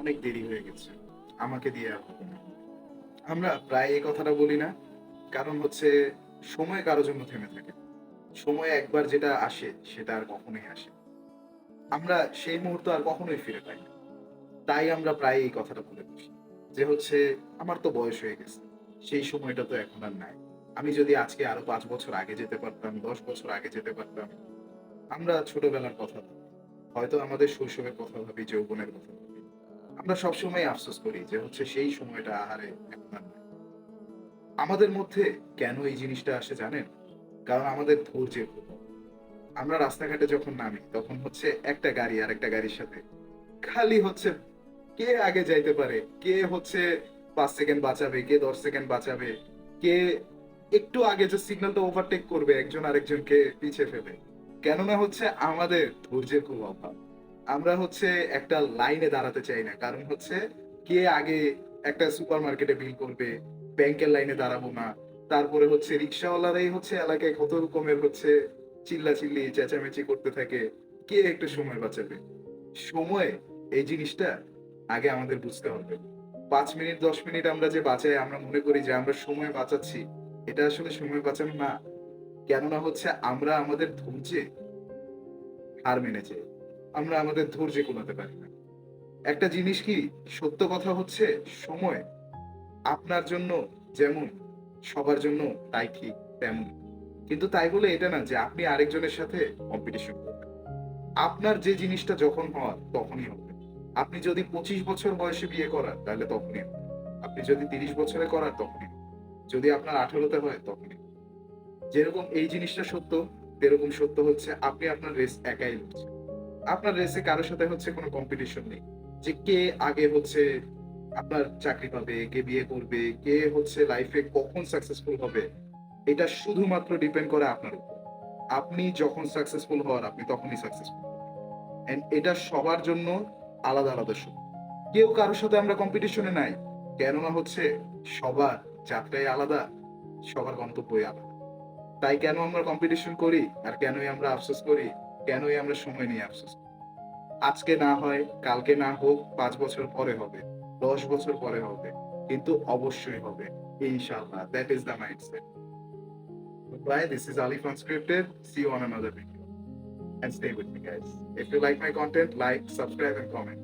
অনেক দেরি হয়ে গেছে, আমাকে দিয়ে আর হবে না। আমরা প্রায় এই কথাটা বলি না? কারণ হচ্ছে সময় কারো জন্য থেমে থাকে না। সময় একবার যেটা আসে সেটা আর কখনোই আসে না। আমরা সেই মুহূর্ত আর কখনোই ফিরে পাই না। তাই আমরা প্রায় এই কথাটা বলে বসি। যে হচ্ছে আমার তো বয়স হয়ে গেছে। সেই সময়টা তো এখন আর নাই। আমি যদি আজকে আরো ৫ বছর আগে যেতে পারতাম, ১০ বছর আগে যেতে পারতাম। আমরা ছোটবেলার কথা ভাবি। হয়তো আমাদের শৈশবের কথা ভাবি, যৌবনের কথা ভাবি। আমরা সবসময় আফসোস করি যে হচ্ছে সেই সময়টা আহারে এখন আর নাই। আমাদের মধ্যে কেন এই জিনিসটা আসে জানেন? কারণ আমাদের ধৈর্যের খুব অভাব। আমরা রাস্তাঘাটে যখন নামি তখন হচ্ছে একটা গাড়ি আরেকটা গাড়ির সাথে খালি হচ্ছে কে আগে যাইতে পারে, কে হচ্ছে ৫ সেকেন্ড বাঁচাবে, কে ১০ সেকেন্ড বাঁচাবে, কে একটু আগে যে সিগন্যালটা ওভারটেক করবে একজন আরেকজনকে পিছে ফেলে। কেননা হচ্ছে আমাদের ধৈর্যের খুব অভাব। আমরা হচ্ছে একটা লাইনে দাঁড়াতে চাই না। কারণ হচ্ছে কে আগে একটা সুপারমার্কেটে বিল করবে, ব্যাংকের লাইনে দাঁড়াবো না। তারপরে হচ্ছে রিক্শাওয়ালারাই হচ্ছে এলাকায় কত রকমের হচ্ছে চিল্লাচিল্লি চেঁচামেচি করতে থাকে। কে একটু সময় বাঁচাবে? সময় এই জিনিসটা আগে আমাদের বুঝতে হবে। ৫ মিনিট ১০ মিনিট আমরা যে বাঁচাই আমরা মনে করি যে আমরা সময় বাঁচাচ্ছি। এটা আসলে সময় বাঁচানো না। কেননা হচ্ছে আমরা আমাদের ধৈর্যে হার মেনে যাই। আমরা আমাদের ধৈর্যে কুলাতে পারি না। একটা জিনিস কি সত্য কথা হচ্ছে সময় আপনার জন্য যেমন সবার জন্য তাই ঠিক তেমন। কিন্তু তাই বলে এটা না যে আপনি আরেকজনের সাথে কম্পিটিশন করবেন। আপনার যে জিনিসটা যখন হওয়ার তখনই হবে। আপনি যদি ২৫ বছর বয়সে বিয়ে করান তাহলে তখনই হবে। আপনি যদি ৩০ বছরে করার তখনই হবে। যদি আপনার ১৮ তে হয় তখনই হবে। যেরকম এই জিনিসটা সত্য, তেরকম সত্য হচ্ছে আপনি আপনার রেস একাই লড়ছেন। আপনার রেসে কারো সাথে হচ্ছে কোনো কম্পিটিশন নেই। যে কে আগে হচ্ছে আপনার চাকরি পাবে, কে বিয়ে করবে, কে হচ্ছে লাইফে কখন সাকসেসফুল হবে। এটা শুধুমাত্র ডিপেন্ড করে আপনার উপর। আপনি যখন সাকসেসফুল হওয়ার আপনি তখনই সাকসেসফুল হবেন। অ্যান্ড এটা সবার জন্য আলাদা, আলাদা সময়। কেউ কারো সাথে আমরা কম্পিটিশন এ নাই। কেননা হচ্ছে সবার যাত্রাই আলাদা, সবার গন্তব্যই আলাদা। তাই কেন আমরা কম্পিটিশন করি আর কেনই আমরা আফসোস করি, কেনই আমরা সময় নিয়ে আফসোস করি। আজকে না হয়, কালকে না হোক, ৫ বছর পরে হবে, ১০ বছর পরে হবে। কিন্তু অবশ্যই হবে। ইনশাআল্লাহ। That is the mindset. Goodbye. This is Alif Unscripted. See you on another video. And stay with me, guys. If you like my content, like, subscribe, and comment.